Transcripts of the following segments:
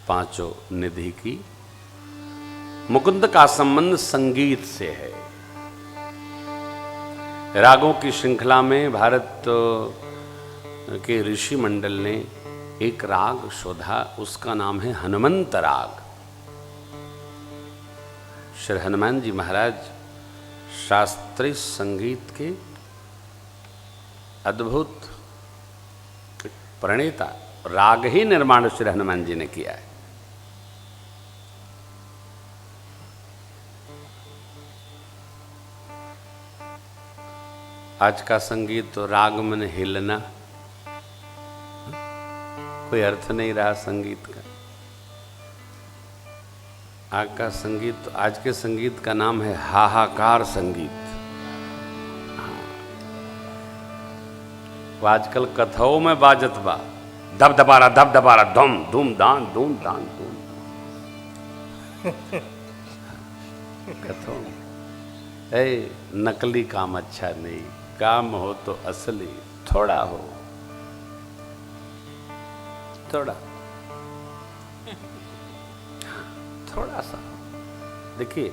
पांचों निधि की मुकुंद का संबंध संगीत से है। रागों की श्रृंखला में भारत के ऋषि मंडल ने एक राग शोधा, उसका नाम है हनुमंत राग। श्री हनुमान जी महाराज शास्त्रीय संगीत के अद्भुत प्रणेता, राग ही निर्माण श्री हनुमान जी ने किया है। आज का संगीत तो राग मन हिलना, कोई अर्थ नहीं रहा संगीत का। आज का संगीत तो, आज के संगीत का नाम है हाहाकार संगीत। वो आजकल कथाओं में बाजत बा, धब दबारा धूम धूम दान धूम दान धूम। कथाओं में नकली काम अच्छा नहीं, काम हो तो असली थोड़ा हो, थोड़ा सा। देखिए,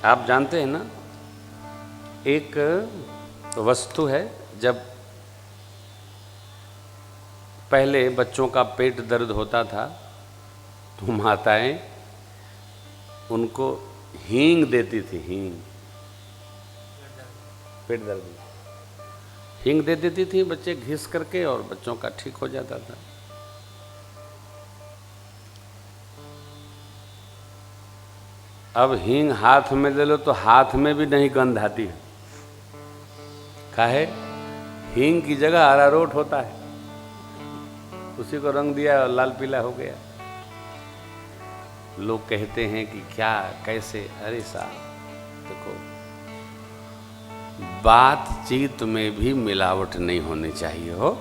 आप जानते हैं ना, एक वस्तु है, जब पहले बच्चों का पेट दर्द होता था तो माताएं उनको हींग देती थी। हींग, पेट दर्द हींग दे देती थी, बच्चे घिस करके, और बच्चों का ठीक हो जाता था। अब हींग हाथ में ले लो तो हाथ में भी नहीं गंध आती है। काहे? हींग की जगह अरारोट होता है, उसी को रंग दिया और लाल पीला हो गया। लोग कहते हैं कि क्या, कैसे? अरे साहब देखो, बातचीत में भी मिलावट नहीं होनी चाहिए हो,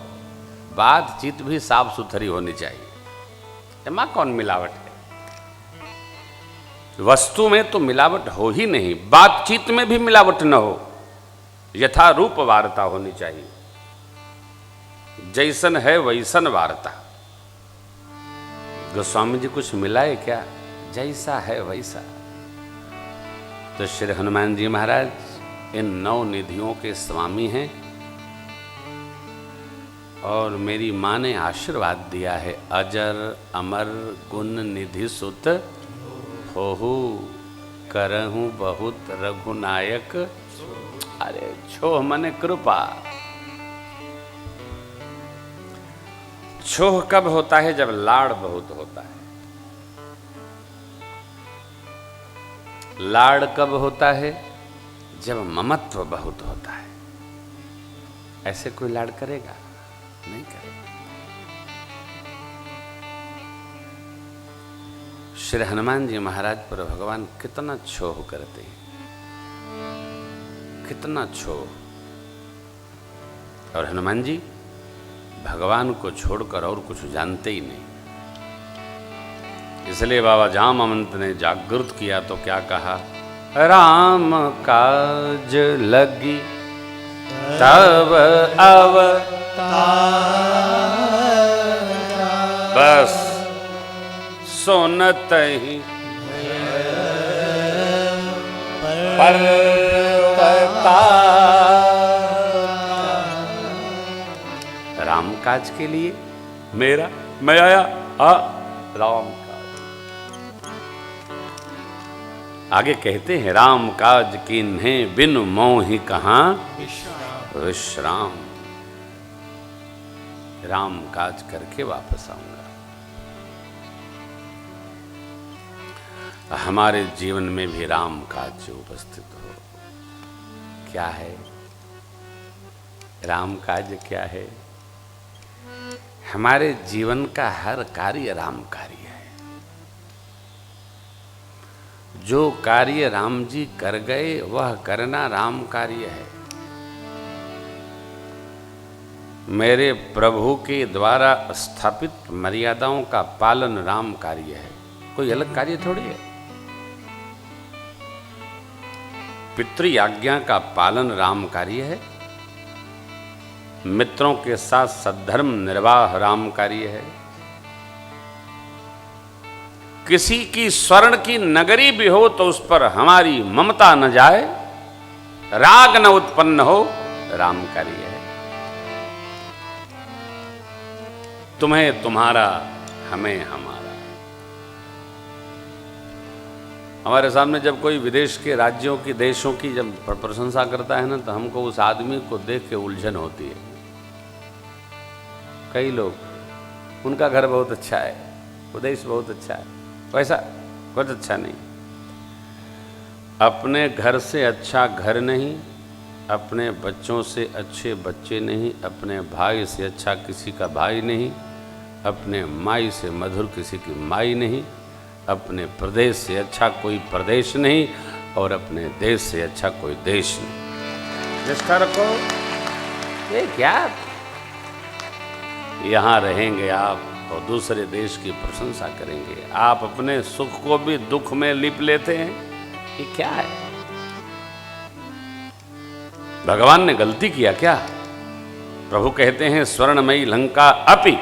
बातचीत भी साफ सुथरी होनी चाहिए। एमा कौन मिलावट है? वस्तु में तो मिलावट हो ही नहीं, बातचीत में भी मिलावट न हो, यथारूप वार्ता होनी चाहिए। जैसन है वैसन वार्ता। गोस्वामी जी कुछ मिलाए क्या? जैसा है वैसा। तो श्री हनुमान जी महाराज इन 9 निधियों के स्वामी हैं, और मेरी माँ ने आशीर्वाद दिया है, अजर अमर गुण निधि सुत होहु करहूं बहुत रघुनायक। अरे छोह मने कृपा। छोह कब होता है? जब लाड़ बहुत होता है। लाड़ कब होता है? जब ममत्व बहुत होता है। ऐसे कोई लाड़ करेगा? नहीं करेगा। श्री हनुमान जी महाराज पर भगवान कितना छोह करते हैं, कितना छोह। और हनुमान जी भगवान को छोड़कर और कुछ जानते ही नहीं। इसलिए बाबा जामवंत ने जागृत किया तो क्या कहा? राम काज लगी तब अवतार, बस सुनत ही राम काज के लिए मेरा मैं आया। राम काज आगे कहते हैं, राम काज किन्हें बिन मोहि कहाँ विश्राम। राम काज करके वापस आऊंगा। हमारे जीवन में भी राम काज उपस्थित हो। क्या है राम काज? क्या है? हमारे जीवन का हर कार्य राम कार्य है। जो कार्य राम जी कर गए वह करना राम कार्य है। मेरे प्रभु के द्वारा स्थापित मर्यादाओं का पालन राम कार्य है, कोई अलग कार्य थोड़ी है। पितृ आज्ञा का पालन राम कार्य है। मित्रों के साथ सद्धर्म निर्वाह राम कार्य है। किसी की स्वर्ण की नगरी भी हो तो उस पर हमारी ममता न जाए, राग न उत्पन्न हो, राम कार्य है। तुम्हें तुम्हारा, हमें हमारा। हमारे सामने जब कोई विदेश के राज्यों की, देशों की जब प्रशंसा करता है ना, तो हमको उस आदमी को देख के उलझन होती है। कई लोग, उनका घर बहुत अच्छा है, वो देश बहुत अच्छा है, वैसा कुछ अच्छा नहीं। अपने घर से अच्छा घर नहीं, अपने बच्चों से अच्छे बच्चे नहीं, अपने भाई से अच्छा किसी का भाई नहीं, अपने माई से मधुर किसी की माई नहीं, अपने प्रदेश से अच्छा कोई प्रदेश नहीं, और अपने देश से अच्छा कोई देश नहीं। निष्ठा रखो। ये क्या, यहाँ रहेंगे आप और दूसरे देश की प्रशंसा करेंगे। आप अपने सुख को भी दुख में लिप लेते हैं, ये क्या है? भगवान ने गलती किया क्या? प्रभु कहते हैं स्वर्णमयी लंका अपि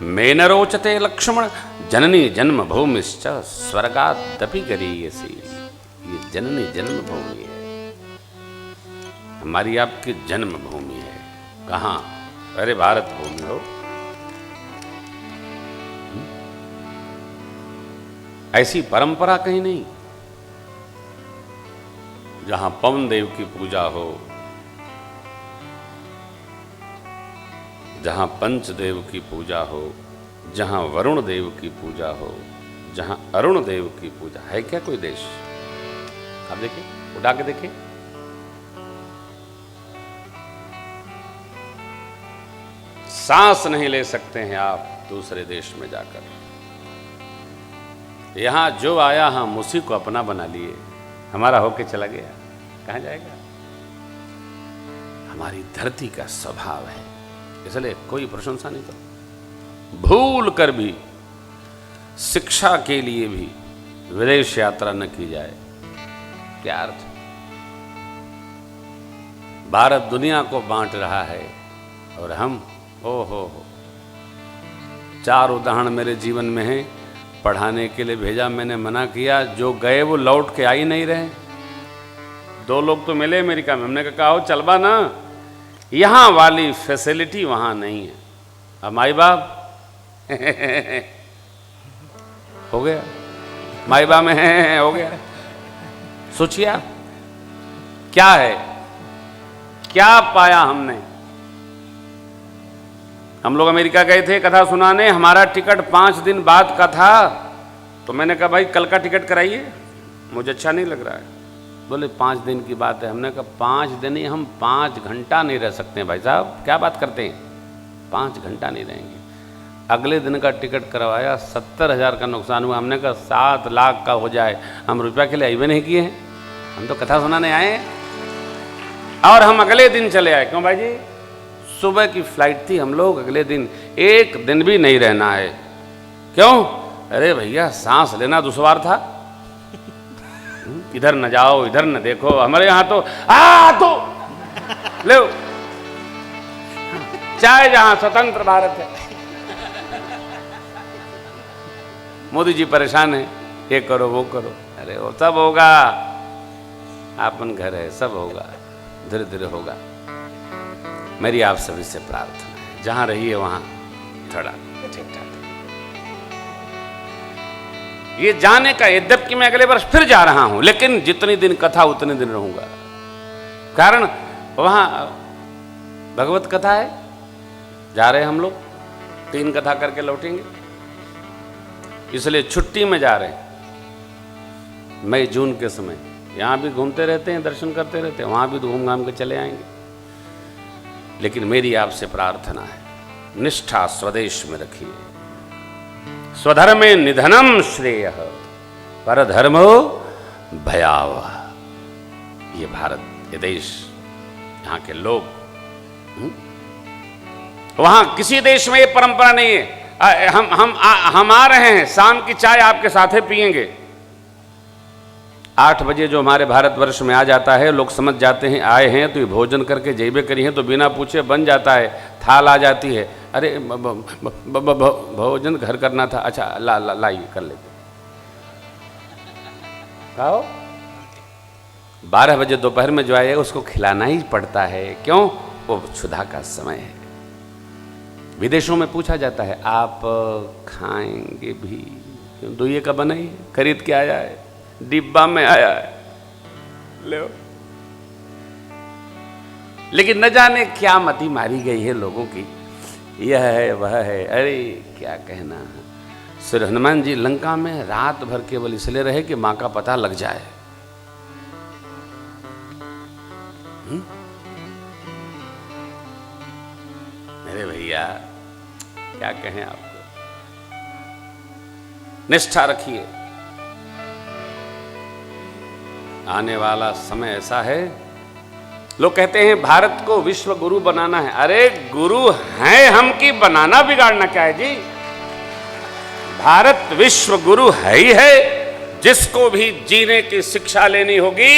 मे न रोचते लक्ष्मण, जननी जन्म भूमिश्च स्वर्गादपि गरीयसी। ये जननी जन्म भूमि है, हमारी आपकी जन्म भूमि है। कहाँ? अरे भारत भूमि हो। ऐसी परंपरा कहीं नहीं जहां पवन देव की पूजा हो, जहां पंचदेव की पूजा हो, जहां वरुण देव की पूजा हो, जहां अरुण देव की पूजा है। क्या कोई देश? आप देखिए, उठा के देखिए। सांस नहीं ले सकते हैं आप दूसरे देश में जाकर। यहां जो आया हम उसी को अपना बना लिए, हमारा होके चला गया, कहां जाएगा? हमारी धरती का स्वभाव है, इसलिए कोई प्रशंसा नहीं करो। भूल कर भी शिक्षा के लिए भी विदेश यात्रा न की जाए, क्या अर्थ? भारत दुनिया को बांट रहा है और हम, ओहो हो। 4 उदाहरण मेरे जीवन में हैं। पढ़ाने के लिए भेजा, मैंने मना किया, जो गए वो लौट के आ ही नहीं रहे। 2 लोग तो मिले अमेरिका में, हमने कहा हो चलबा ना, यहां वाली फैसिलिटी वहां नहीं है। अब माई बाप हो गया, माई बाप में है, हो गया। सोचिए क्या है, क्या पाया हमने? हम लोग अमेरिका गए थे कथा सुनाने, हमारा टिकट 5 दिन बाद का था, तो मैंने कहा भाई कल का टिकट कराइए, मुझे अच्छा नहीं लग रहा है। बोले 5 दिन की बात है। हमने कहा 5 दिन ही, हम 5 घंटा नहीं रह सकते हैं भाई साहब, क्या बात करते हैं, 5 घंटा नहीं रहेंगे। अगले दिन का टिकट करवाया, 70,000 का नुकसान हुआ। हमने कहा 7 लाख का हो जाए, हम रुपया के लिए अइबे नहीं किए हैं, हम तो कथा सुनाने आए हैं। और हम अगले दिन चले आए। क्यों भाई जी? सुबह की फ्लाइट थी, हम लोग अगले दिन, 1 दिन भी नहीं रहना है। क्यों? अरे भैया सांस लेना दुश्वार था, इधर न जाओ, इधर न देखो। हमारे यहाँ तो तो ले चाहे जहां स्वतंत्र भारत है, मोदी जी परेशान है, ये करो वो करो। अरे वो सब होगा, आपन घर है, सब होगा, धीरे धीरे होगा। मेरी आप सभी से प्रार्थना है, जहां रहिए वहां थोड़ा ठीक ठाक। ये जाने का, यद्यपि मैं अगले वर्ष फिर जा रहा हूं, लेकिन जितनी दिन कथा उतने दिन रहूंगा। कारण वहां भगवत कथा है, जा रहे हम लोग, 3 कथा करके लौटेंगे, इसलिए छुट्टी में जा रहे हैं। मई जून के समय यहां भी घूमते रहते हैं, दर्शन करते रहते हैं, वहां भी घूम घाम के चले आएंगे। लेकिन मेरी आपसे प्रार्थना है, निष्ठा स्वदेश में रखिए। स्वधर्मे निधनम श्रेय, परधर्मो भयावह। ये भारत, ये देश, यहाँ के लोग, वहां किसी देश में ये परंपरा नहीं है। हम आ रहे हैं, शाम की चाय आपके साथ पिएंगे, 8 बजे जो हमारे भारतवर्ष में आ जाता है, लोग समझ जाते हैं आए हैं तो ये भोजन करके जेबे करी हैं, तो बिना पूछे बन जाता है, थाल आ जाती है। अरे भोजन घर करना था, अच्छा लाइए कर लेते। खाओ। 12 बजे दोपहर में जो आएगा उसको खिलाना ही पड़ता है। क्यों? वो क्षुधा का समय है। विदेशों में पूछा जाता है आप खाएंगे भी? क्यों? दुइये का बना ही खरीद के आया है, डिब्बा में आया है, ले। लेकिन न जाने क्या मति मारी गई है लोगों की, यह है वह है। अरे क्या कहना। श्री हनुमान जी लंका में रात भर केवल इसलिए रहे कि मां का पता लग जाए। मेरे भैया क्या कहें आपको, निष्ठा रखिए। आने वाला समय ऐसा है, लोग कहते हैं भारत को विश्व गुरु बनाना है। अरे गुरु हैं हम कि बनाना बिगाड़ना क्या है जी। भारत विश्व गुरु है ही है। जिसको भी जीने की शिक्षा लेनी होगी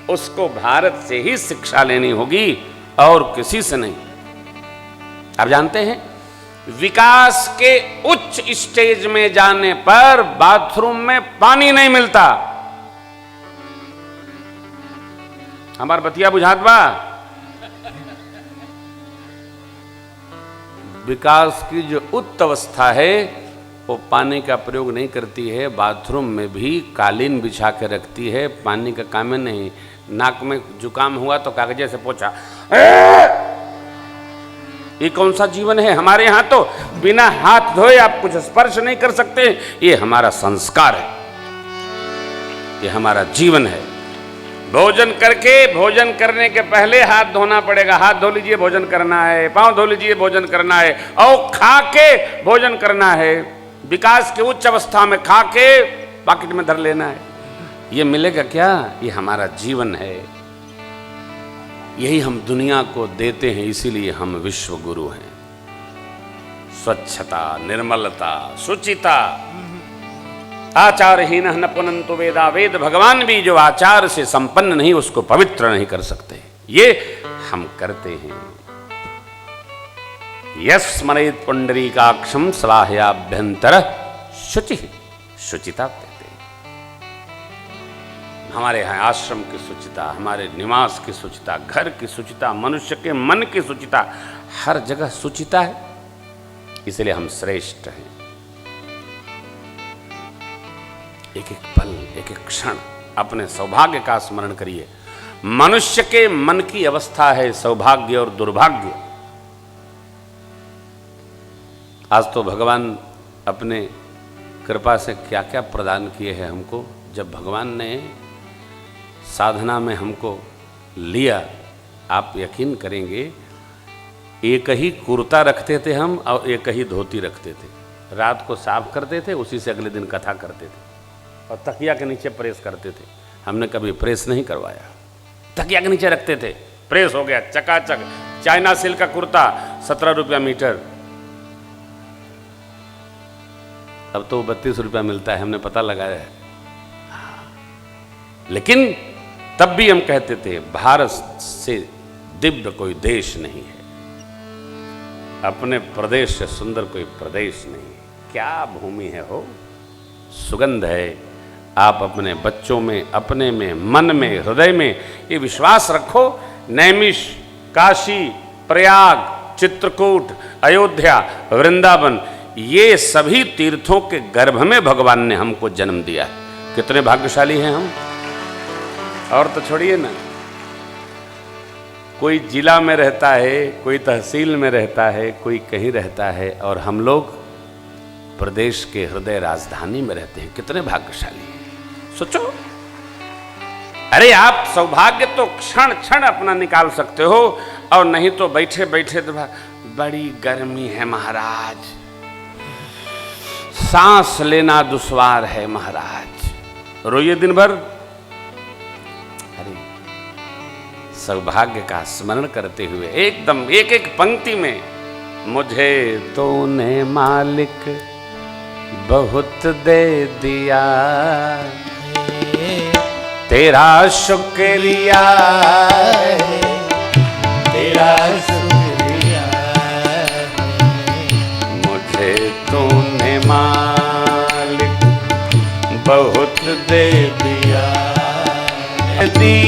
उसको भारत से ही शिक्षा लेनी होगी और किसी से नहीं। आप जानते हैं विकास के उच्च स्टेज में जाने पर बाथरूम में पानी नहीं मिलता। हमार बतिया बुझात बा। विकास की जो उच्च अवस्था है वो पानी का प्रयोग नहीं करती है, बाथरूम में भी कालीन बिछा के रखती है, पानी का काम नहीं। नाक में जुकाम हुआ तो कागजे से पोछा। ये कौन सा जीवन है? हमारे यहां तो बिना हाथ धोए आप कुछ स्पर्श नहीं कर सकते। ये हमारा संस्कार है, ये हमारा जीवन है। भोजन करके, भोजन करने के पहले हाथ धोना पड़ेगा। हाथ धो लीजिए, भोजन करना है। पांव धो लीजिए, भोजन करना है। और खा के भोजन करना है। विकास के उच्च अवस्था में खा के पॉकेट में धर लेना है। ये मिलेगा क्या? ये हमारा जीवन है, यही हम दुनिया को देते हैं, इसीलिए हम विश्व गुरु हैं। स्वच्छता, निर्मलता, शुचिता। आचारहीन न पुनंतु वेदा। वेद भगवान भी जो आचार से संपन्न नहीं उसको पवित्र नहीं कर सकते। ये हम करते हैं। यस्मरेत पुंडरीकाक्षम सलाह्याभ्यंतर शुचि। शुचिता कहते हैं। हमारे यहाँ आश्रम की शुचिता, हमारे निवास की शुचिता, घर की शुचिता, मनुष्य के मन की शुचिता, हर जगह शुचिता है, इसलिए हम श्रेष्ठ हैं। एक एक पल, एक एक क्षण अपने सौभाग्य का स्मरण करिए। मनुष्य के मन की अवस्था है सौभाग्य और दुर्भाग्य। आज तो भगवान अपने कृपा से क्या क्या प्रदान किए हैं हमको। जब भगवान ने साधना में हमको लिया, आप यकीन करेंगे एक ही कुर्ता रखते थे हम और एक ही धोती रखते थे। रात को साफ करते थे, उसी से अगले दिन कथा करते थे और तकिया के नीचे प्रेस करते थे। हमने कभी प्रेस नहीं करवाया, तकिया के नीचे रखते थे, प्रेस हो गया चकाचक। चाइना सिल्क का कुर्ता 17 रुपया मीटर, अब तो 32 रुपया मिलता है, हमने पता लगाया है। लेकिन तब भी हम कहते थे भारत से दिव्य कोई देश नहीं है, अपने प्रदेश से सुंदर कोई प्रदेश नहीं। क्या भूमि है हो, सुगंध है। आप अपने बच्चों में, अपने में, मन में, हृदय में ये विश्वास रखो। नैमिष, काशी, प्रयाग, चित्रकूट, अयोध्या, वृंदावन, ये सभी तीर्थों के गर्भ में भगवान ने हमको जन्म दिया है। कितने भाग्यशाली हैं हम। और तो छोड़िए ना, कोई जिला में रहता है, कोई तहसील में रहता है, कोई कहीं रहता है, और हम लोग प्रदेश के हृदय राजधानी में रहते हैं। कितने भाग्यशाली हैं, सोचो। अरे आप सौभाग्य तो क्षण क्षण अपना निकाल सकते हो, और नहीं तो बैठे बैठे तो बड़ी गर्मी है महाराज, सांस लेना दुश्वार है महाराज, रोइए दिन भर। अरे सौभाग्य का स्मरण करते हुए एकदम एक एक पंक्ति में, मुझे तूने मालिक बहुत दे दिया, तेरा शुक्रिया है, तेरा शुक्रिया है, मुझे तूने मालिक बहुत दे दिया, दी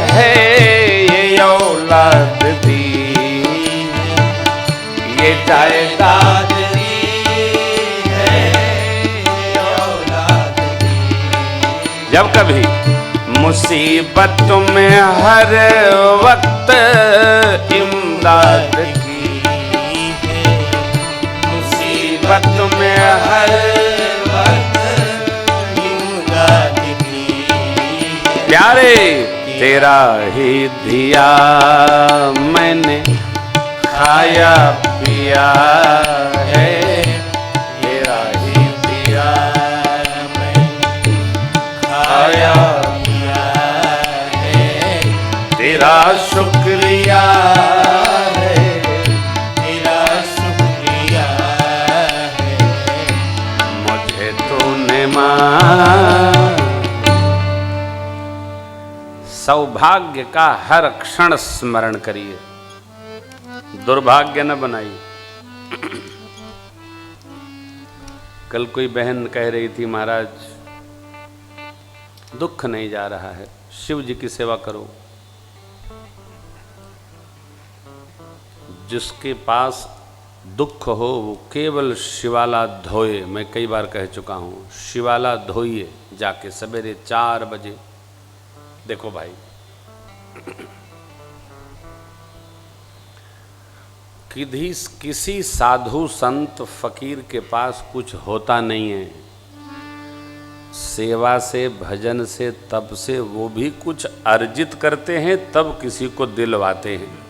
है ये औलाद दी, ये जायदाद जब कभी मुसीबत में हर वक्त इमदाद की है, मुसीबत में हर वक्त इमदाद की, प्यारे तेरा ही दिया मैंने खाया पिया है, तेरा शुक्रिया है, तेरा शुक्रिया है, मुझे तूने सौभाग्य का हर क्षण स्मरण करिए, दुर्भाग्य न बनाइए। कल कोई बहन कह रही थी, महाराज दुख नहीं जा रहा है, शिव जी की सेवा करो। जिसके पास दुख हो वो केवल शिवाला धोए। मैं कई बार कह चुका हूँ, शिवाला धोइए जाके सवेरे 4 बजे। देखो भाई, किसी साधु संत फकीर के पास कुछ होता नहीं है, सेवा से भजन से तप से वो भी कुछ अर्जित करते हैं, तब किसी को दिलवाते हैं।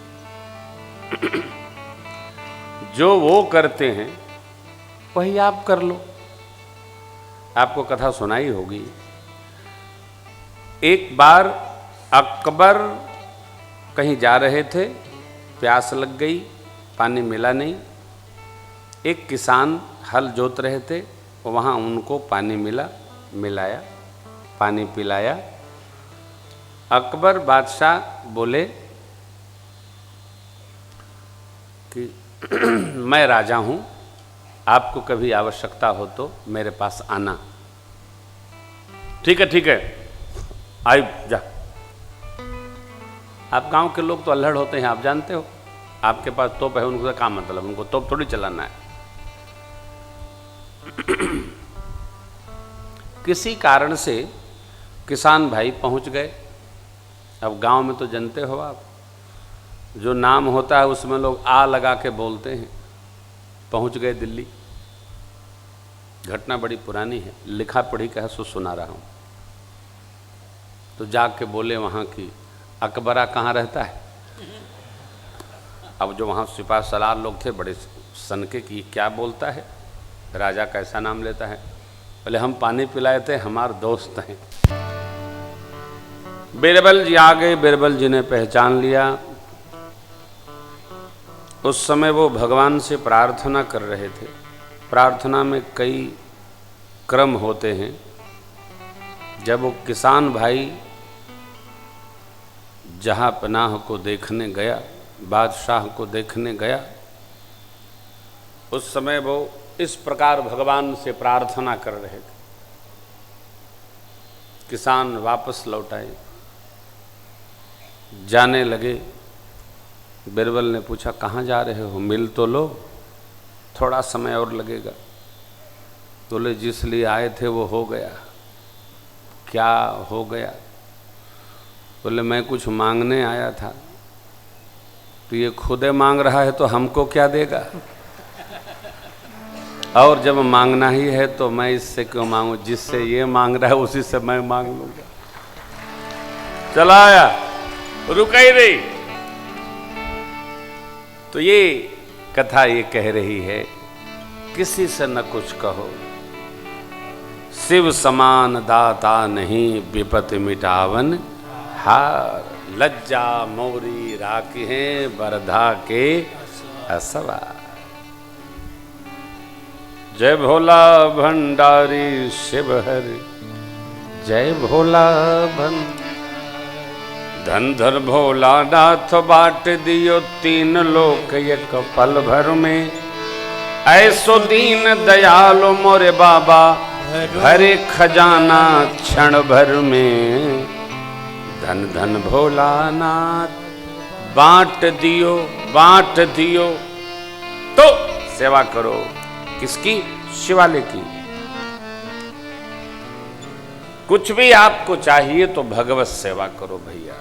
जो वो करते हैं वही आप कर लो। आपको कथा सुनाई होगी, एक बार अकबर कहीं जा रहे थे, प्यास लग गई, पानी मिला नहीं। एक किसान हल जोत रहे थे, वहाँ उनको पानी मिला, मिलाया, पानी पिलाया। अकबर बादशाह बोले कि मैं राजा हूँ, आपको कभी आवश्यकता हो तो मेरे पास आना। ठीक है ठीक है, आई जा। आप गांव के लोग तो अल्हड़ होते हैं, आप जानते हो। आपके पास तोप है, उनको क्या मतलब, उनको तोप थोड़ी चलाना है। किसी कारण से किसान भाई पहुंच गए। अब गांव में तो जानते हो आप, जो नाम होता है उसमें लोग आ लगा के बोलते हैं। पहुंच गए दिल्ली। घटना बड़ी पुरानी है, लिखा पढ़ी का है, सो सुना रहा हूँ। तो जाग के बोले वहाँ की, अकबरा कहाँ रहता है। अब जो वहाँ सिपाही सलार लोग थे बड़े सनके की, क्या बोलता है, राजा कैसा नाम लेता है। बोले हम पानी पिलाए थे, हमारे दोस्त हैं। बीरबल जी आ गए, बीरबल जी ने पहचान लिया। उस समय वो भगवान से प्रार्थना कर रहे थे। प्रार्थना में कई क्रम होते हैं। जब वो किसान भाई जहाँ पनाह को देखने गया, बादशाह को देखने गया, उस समय वो इस प्रकार भगवान से प्रार्थना कर रहे थे। किसान वापस लौट आए, जाने लगे। बीरबल ने पूछा कहाँ जा रहे हो, मिल तो लो, थोड़ा समय और लगेगा। बोले जिस लिए आए थे वो हो गया। क्या हो गया। बोले मैं कुछ मांगने आया था, तो ये खुदे मांग रहा है तो हमको क्या देगा। और जब मांगना ही है तो मैं इससे क्यों मांगू, जिससे ये मांग रहा है उसी से मैं मांग लूंगा। चला आया, रुका ही नहीं। तो ये कथा ये कह रही है, किसी से न कुछ कहो, शिव समान दाता नहीं, विपत मिटावन हार। लज्जा मोरी राखें, बरधा के असवार। जय भोला भंडारी शिव हरि, जय भोला बन। धन धर भोला नाथ बाट दियो तीन लोक एक पल भर में। ऐसो दीन दयालो मोरे बाबा भरे खजाना क्षण भर में। धन धन भोलानाथ बांट दियो तो सेवा करो। किसकी? शिवालय की। कुछ भी आपको चाहिए तो भगवत सेवा करो भैया।